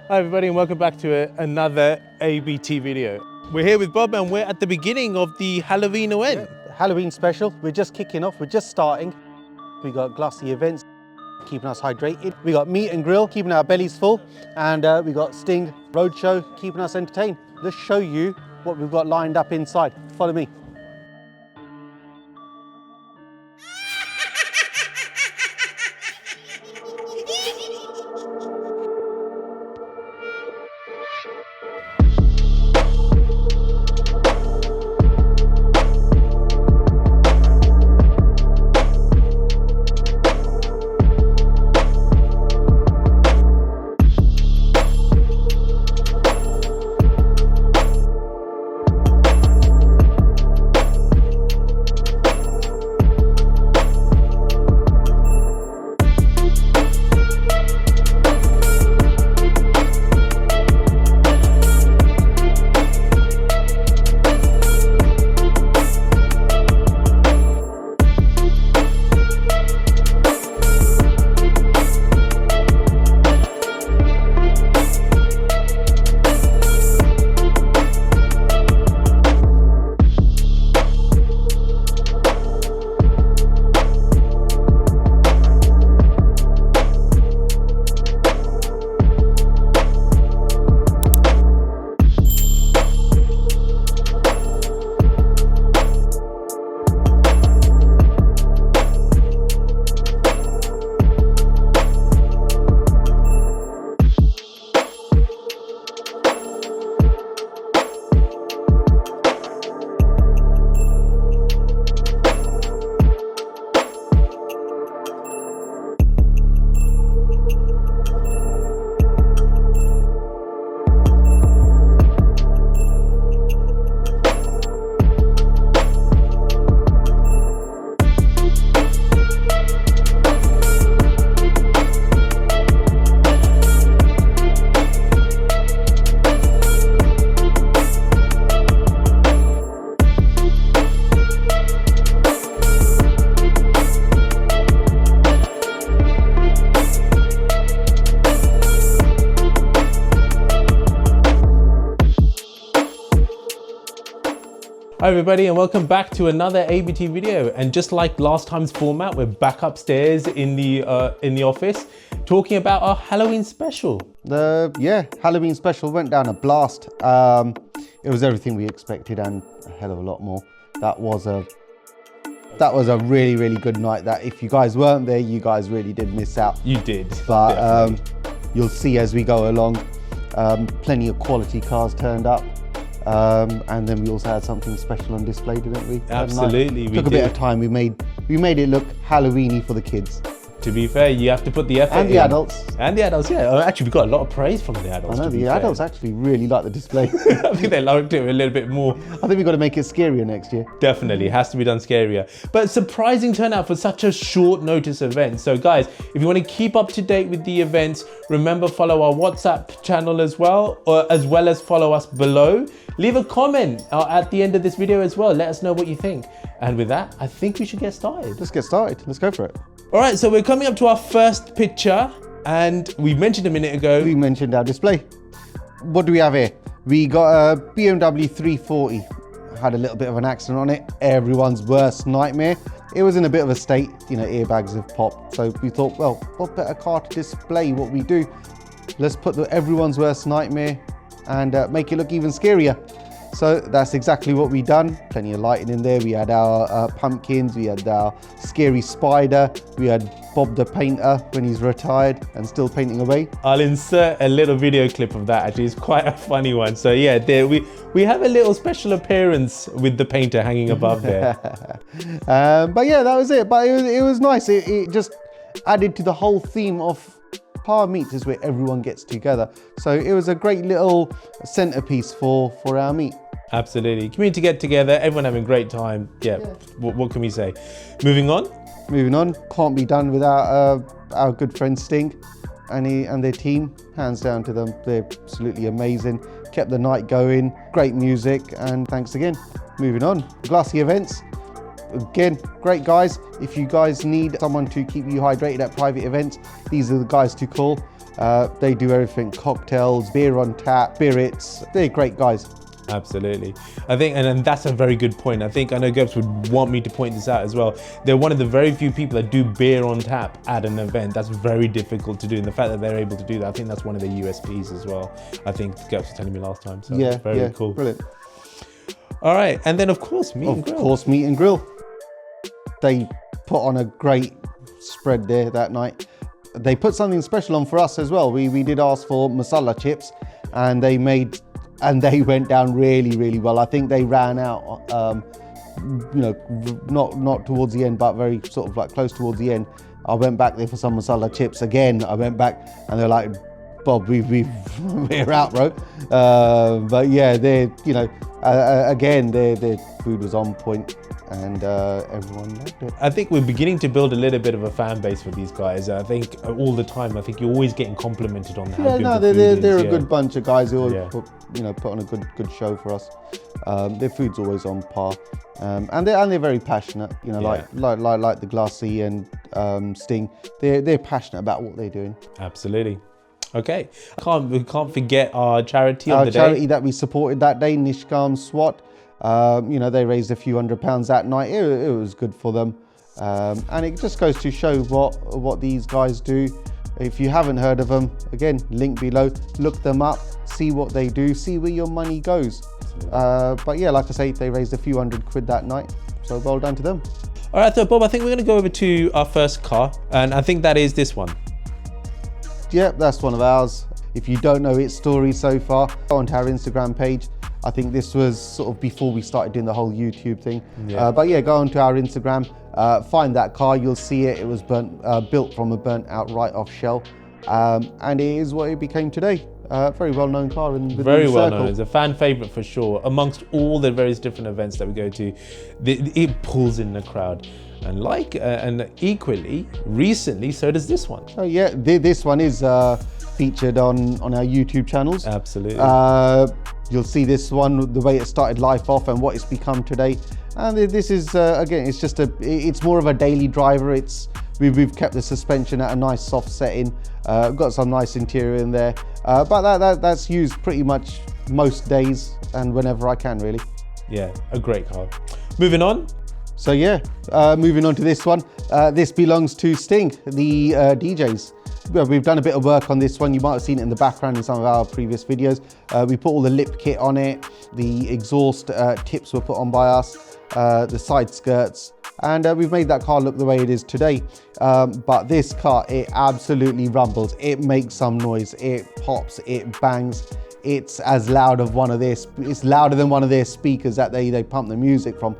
Hi everybody and welcome back to another ABT video. We're here with Bob and we're at the beginning of the Halloween event. Yeah, Halloween special. We're just kicking off, we're just starting. We got glassy events, keeping us hydrated. We got meat and grill, keeping our bellies full. And we got Sting Roadshow, keeping us entertained. Let's show you what we've got lined up inside. Follow me. Hi everybody and welcome back to another ABT video. And just like last time's format, we're back upstairs in the office talking about our Halloween special. Halloween special went down a blast. It was everything we expected and a hell of a lot more. That was a really good night. That if you guys weren't there, you guys really did miss out. You did. But you'll see as we go along, plenty of quality cars turned up. And then we also had something special on display, didn't we? Absolutely, we took a bit of time. We made it look Halloweeny for the kids. To be fair, you have to put the effort in. And the adults. And the adults, yeah. Actually, we got a lot of praise from the adults. I know, the adults actually really like the display. I think they liked it a little bit more. I think we've got to make it scarier next year. Definitely, it has to be done scarier. But surprising turnout for such a short notice event. So guys, if you want to keep up to date with the events, remember follow our WhatsApp channel as well as follow us below. Leave a comment at the end of this video as well. Let us know what you think. And with that, I think we should get started. Let's get started. Let's go for it. All right, so we're coming up to our first picture and we mentioned a minute ago. We mentioned our display. What do we have here? We got a BMW 340. Had a little bit of an accident on it. Everyone's worst nightmare. It was in a bit of a state, airbags have popped. So we thought, well, what better car to display what we do? Let's put the everyone's worst nightmare and make it look even scarier. So that's exactly what we done. Plenty of lighting in there. We had our pumpkins, we had our scary spider, we had Bob the painter when he's retired and still painting away. I'll insert a little video clip of that. Actually, it's quite a funny one. So yeah, we have a little special appearance with the painter hanging above there. But yeah, that was it. But it was nice. It just added to the whole theme of Power Meets is where everyone gets together. So it was a great little centerpiece for our meet. Absolutely. Community get together, everyone having a great time. Yeah. What can we say? Moving on. Can't be done without our good friend Sting and their team. Hands down to them. They're absolutely amazing. Kept the night going. Great music. And thanks again. Moving on. Glassy Events. Again, great guys. If you guys need someone to keep you hydrated at private events, these are the guys to call. They do everything, cocktails, beer on tap, spirits. They're great guys. Absolutely. I think, and that's a very good point. I know Gebs would want me to point this out as well. They're one of the very few people that do beer on tap at an event. That's very difficult to do. And the fact that they're able to do that, I think that's one of their USPs as well. I think Gebs was telling me last time. So yeah, very cool. Brilliant. All right. And then of course, Meet and Grill. Of course, Meet and Grill. They put on a great spread there that night. They put something special on for us as well. We did ask for masala chips, and they went down really well. I think they ran out, not towards the end, but very sort of like close towards the end. I went back there for some masala chips again. I went back and they're like, Bob, we're out, bro. But yeah, again, their food was on point. And everyone loved it. I think we're beginning to build a little bit of a fan base for these guys. I think all the time, I think you're always getting complimented on how good the food is. They're a good bunch of guys who always put on a good show for us. Their food's always on par, and they're very passionate. Like the Glassy and Sting. They're passionate about what they're doing. Absolutely. Okay, we can't forget our charity of the day. Our charity that we supported that day, Nishkam SWAT. They raised a few £100s that night. It was good for them, and it just goes to show what these guys do. If you haven't heard of them, again, link below. Look them up, see what they do, see where your money goes. But yeah, like I say, they raised a few £100 that night, so well done to them. All right, so Bob, I think we're going to go over to our first car, and I think that is this one. Yep, that's one of ours. If you don't know its story so far, go onto our Instagram page. I think this was sort of before we started doing the whole YouTube thing. Yeah. But yeah, go onto our Instagram, find that car, you'll see it. It was built from a burnt out write-off shell. And it is what it became today. Very well-known car in the very well circle. known. It's a fan favorite for sure. Amongst all the various different events that we go to, it pulls in the crowd. And equally, recently, so does this one. Oh yeah, this one is featured on our YouTube channels. Absolutely. You'll see this one, the way it started life off and what it's become today. And this is, again, it's more of a daily driver. We've kept the suspension at a nice soft setting. Got some nice interior in there. But that's used pretty much most days and whenever I can, really. Yeah, a great car. Moving on. So yeah, moving on to this one. This belongs to Sting, the DJs. We've done a bit of work on this one. You might have seen it in the background in some of our previous videos. We put all the lip kit on it. The exhaust tips were put on by us, the side skirts, and we've made that car look the way it is today. But this car, it absolutely rumbles. It makes some noise. It pops, it bangs. It's as loud of it's louder than one of their speakers that they pump the music from.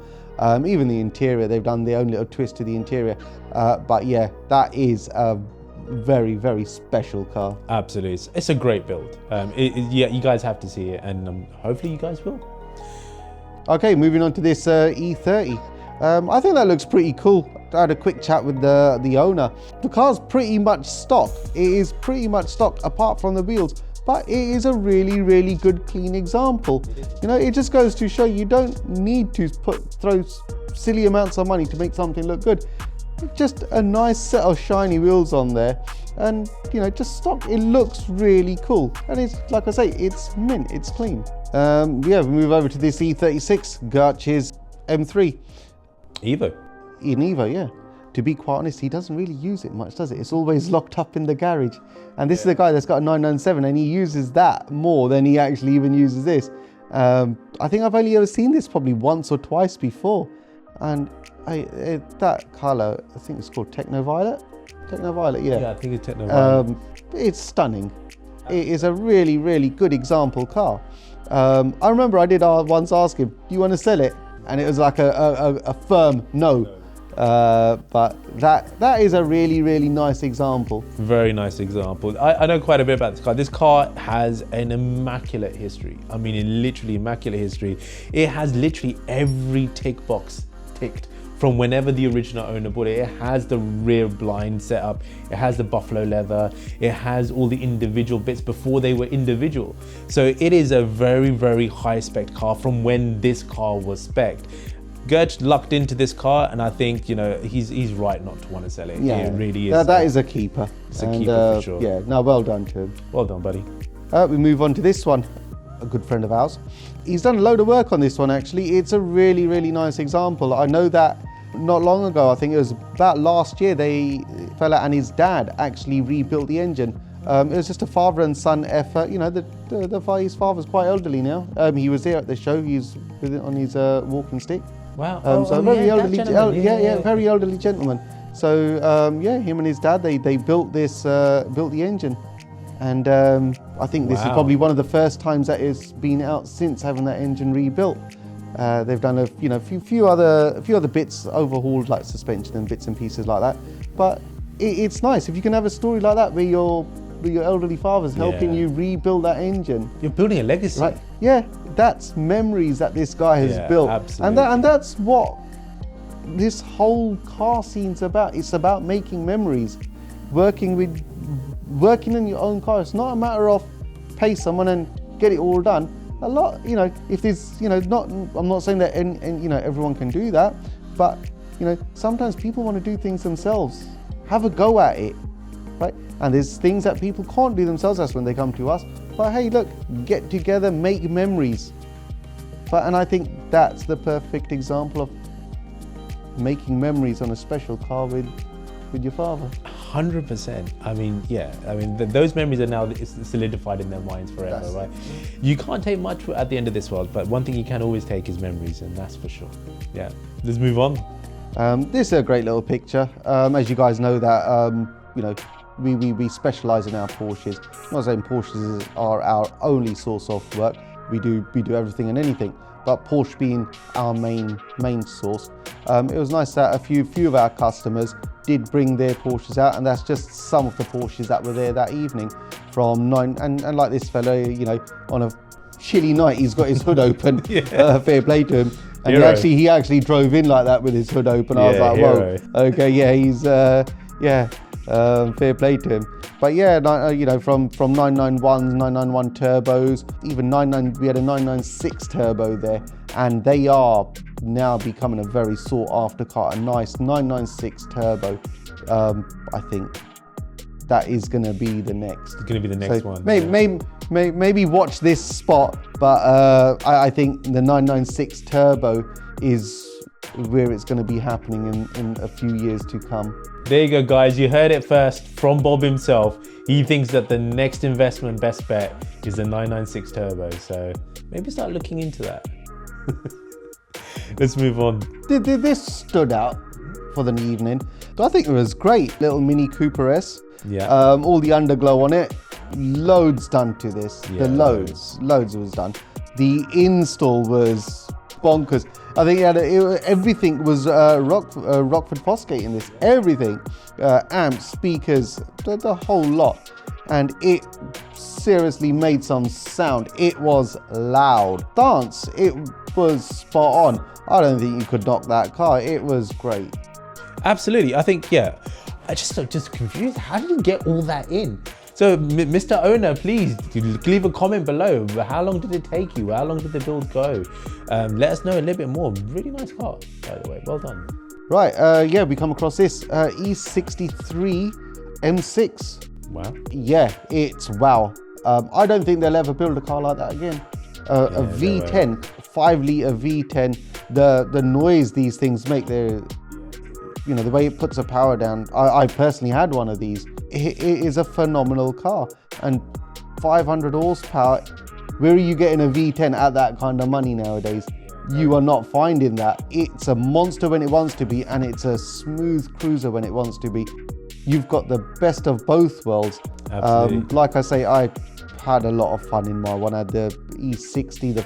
Even the interior, they've done their own little twist to the interior. But yeah, that is a very, very special car. Absolutely. It's a great build. Yeah, you guys have to see it, and hopefully you guys will. Okay, moving on to this E30. I think that looks pretty cool. I had a quick chat with the owner. The car's pretty much stock. It is pretty much stock apart from the wheels. But it is a really, really good, clean example. It just goes to show you don't need to throw silly amounts of money to make something look good. Just a nice set of shiny wheels on there, and just stock. It looks really cool, and it's like I say, it's mint, it's clean. Yeah, we move over to this E36, Gutch's M3 Evo. In Evo, yeah. To be quite honest, he doesn't really use it much, does it? It's always locked up in the garage. And this is the guy that's got a 997, and he uses that more than he actually even uses this. I think I've only ever seen this probably once or twice before. And that colour, I think it's called Techno Violet. Techno Violet, yeah. Yeah, I think it's Techno Violet. It's stunning. It is a really, really good example car. I remember I did once ask him, do you want to sell it? And it was like a firm no. But that is a really, really nice example. Very nice example. I know quite a bit about this car. This car has an immaculate history. I mean, literally immaculate history. It has literally every tick box ticked from whenever the original owner bought it. It has the rear blind setup. It has the buffalo leather. It has all the individual bits before they were individual. So it is a very, very high spec car from when this car was spec'd. Gert's lucked into this car, and I think, you know, he's right not to want to sell it. Yeah, it really is. That is a keeper. It's a keeper for sure. Yeah, no, well done to him. Well done, buddy. We move on to this one, a good friend of ours. He's done a load of work on this one, actually. It's a really, really nice example. I know that not long ago, I think it was about last year, the fella and his dad actually rebuilt the engine. It was just a father and son effort. You know, his father's quite elderly now. He was there at the show. He's with it on his walking stick. Wow. Very elderly, very elderly gentleman. So yeah, him and his dad, they built the engine, and I think this is probably one of the first times that it's been out since having that engine rebuilt. They've done a few other bits overhauled, like suspension and bits and pieces like that. But it's nice if you can have a story like that where your elderly father's helping you rebuild that engine. You're building a legacy. Right? Yeah, that's memories that this guy has built. Absolutely. And that's what this whole car scene's about. It's about making memories, working in your own car. It's not a matter of pay someone and get it all done. A lot, you know, if there's, you know, I'm not saying that you know, everyone can do that, but, you know, sometimes people want to do things themselves. Have a go at it, right? And there's things that people can't do themselves. That's when they come to us. But hey, look, get together, make memories. And I think that's the perfect example of making memories on a special car with your father. 100%. I mean, yeah. I mean, those memories are now solidified in their minds forever, right? You can't take much at the end of this world, but one thing you can always take is memories, and that's for sure. Yeah. Let's move on. This is a great little picture. As you guys know that, you know, we specialise in our Porsches. I'm not saying Porsches are our only source of work. We do everything and anything, but Porsche being our main source. It was nice that a few of our customers did bring their Porsches out, and that's just some of the Porsches that were there that evening. From 9, and like this fellow, you know, on a chilly night, he's got his hood open. Fair play to him. And he actually drove in like that with his hood open. I was like, whoa, okay, yeah, he's fair play to him. But yeah, you know, from 991s, 991 turbos, even we had a 996 turbo there, and they are now becoming a very sought after car. A nice 996 turbo. I think that is going to be the next. It's going to be the next one. Maybe watch this spot, but I think the 996 turbo is where it's going to be happening in a few years to come. There you go, guys. You heard it first from Bob himself. He thinks that the next investment best bet is the 996 turbo. So maybe start looking into that. Let's move on. This stood out for the evening. I think it was great. Little Mini Cooper S. Yeah. All the underglow on it. Loads done to this. Yeah, loads was done. The install was bonkers. I think everything was Rockford Fosgate in this. Everything, amps, speakers, the whole lot, and it seriously made some sound. It was loud. Dance, it was spot on. I don't think you could knock that car. It was great. Absolutely. I think, yeah. I just confused. How did you get all that in? So, Mr. Owner, please leave a comment below. How long did it take you? How long did the build go? Let us know a little bit more. Really nice car, by the way. Well done. Right, yeah, we come across this E63 M6. Wow. Yeah, it's wow. I don't think they'll ever build a car like that again. A V10, 5-litre V10. The noise these things make, you know, the way it puts the power down. I personally had one of these. It is a phenomenal car, and 500 horsepower. Where are you getting a V10 at that kind of money nowadays? You are not finding that. It's a monster when it wants to be, and it's a smooth cruiser when it wants to be. You've got the best of both worlds. Absolutely. Like I say, I had a lot of fun in my one. I had the E60, the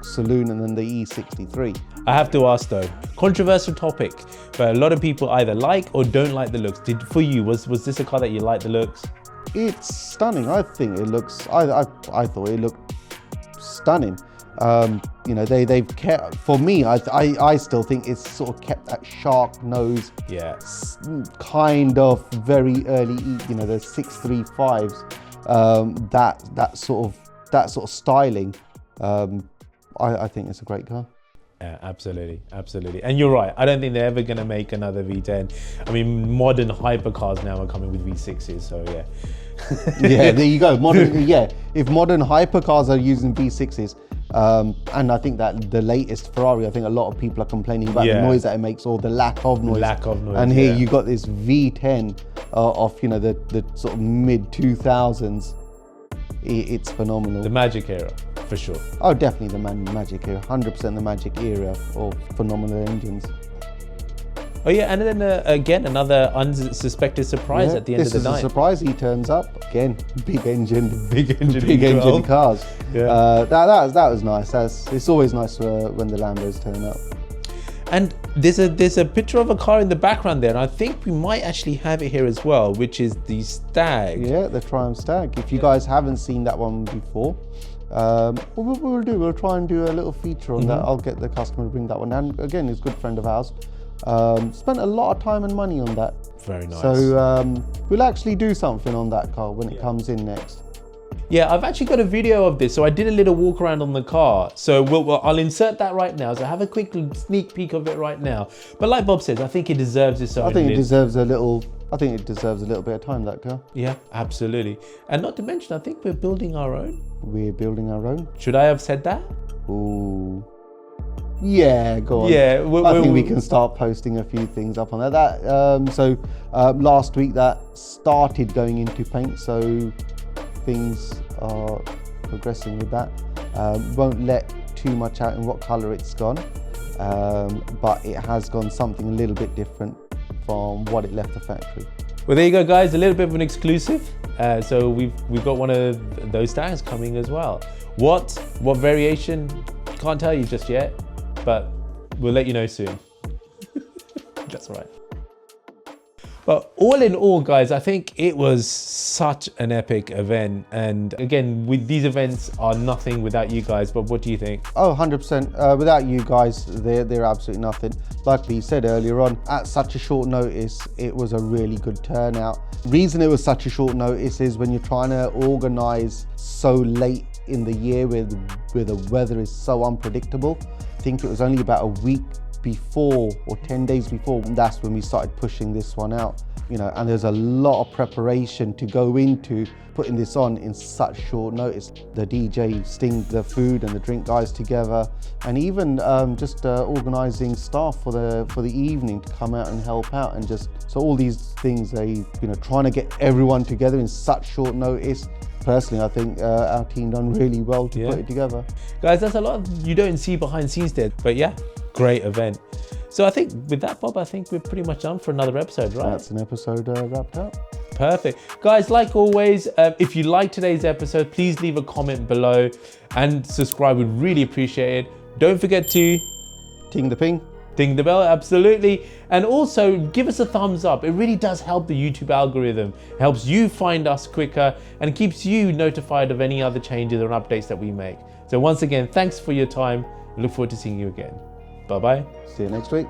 saloon, and then the E63. I have to ask though, controversial topic, but a lot of people either like or don't like the looks. For you, was this a car that you liked the looks? It's stunning. I think it looks. I thought it looked stunning. You know, they've kept. For me, I still think it's sort of kept that shark nose. Yeah. Kind of very early. You know, the 635s. That sort of styling. I think it's a great car. Yeah, absolutely, absolutely. And you're right. I don't think they're ever going to make another V10. I mean, modern hypercars now are coming with V6s, so yeah. Yeah, there you go. If modern hypercars are using V6s, and I think that the latest Ferrari, I think a lot of people are complaining about the noise that it makes or the lack of noise. And here you got this V10 of the sort of mid 2000s. It's phenomenal. The magic era, for sure. Oh, definitely the magic era. 100% the magic era of phenomenal engines. Oh yeah, and then again, another unsuspected surprise at the end of the night. This is a surprise. He turns up again. Big engine cars. Yeah. That was nice. It's always nice when the Lambos turn up. And there's a picture of a car in the background there, and I think we might actually have it here as well, which is the Stag. Yeah, the Triumph Stag. If you guys haven't seen that one before, we'll try and do a little feature on that. I'll get the customer to bring that one. And again, he's a good friend of ours. Spent a lot of time and money on that. Very nice. So we'll actually do something on that car when it comes in next. Yeah, I've actually got a video of this. So I did a little walk around on the car. So I'll insert that right now. So have a quick sneak peek of it right now. But like Bob says, I think it deserves its own. I think it deserves a little bit of time, that car. Yeah, absolutely. And not to mention, I think we're building our own. We're building our own. Should I have said that? Ooh. Yeah, go on. Yeah, I think we can start posting a few things up on that. Last week that started going into paint, so things are progressing with that. Won't let too much out in what color it's gone, but it has gone something a little bit different from what it left the factory. Well, there you go, guys. A little bit of an exclusive. So we've got one of those Stags coming as well. What variation? Can't tell you just yet, but we'll let you know soon. That's right. But all in all, guys, I think it was such an epic event. And again, with these events are nothing without you guys. But what do you think? Oh, 100%. Without you guys, they're absolutely nothing. Like we said earlier on, at such a short notice, it was a really good turnout. Reason it was such a short notice is when you're trying to organize so late in the year where the weather is so unpredictable. I think it was only about a week before or 10 days before, that's when we started pushing this one out, and there's a lot of preparation to go into putting this on in such short notice. The DJ, Sting, the food and the drink guys together, and even just organizing staff for the evening to come out and help out, and so all these things, trying to get everyone together in such short notice. Personally, I think our team done really well to put it together. Guys, that's a lot you don't see behind the scenes there, but yeah, great event. So I think with that, Bob, I think we're pretty much done for another episode, right? That's an episode wrapped up. Perfect. Guys, like always, if you like today's episode, please leave a comment below and subscribe. We'd really appreciate it. Don't forget to ting the ping. Ding the bell, absolutely. And also give us a thumbs up. It really does help the YouTube algorithm. It helps you find us quicker and keeps you notified of any other changes or updates that we make. So once again, thanks for your time. I look forward to seeing you again. Bye-bye. See you next week.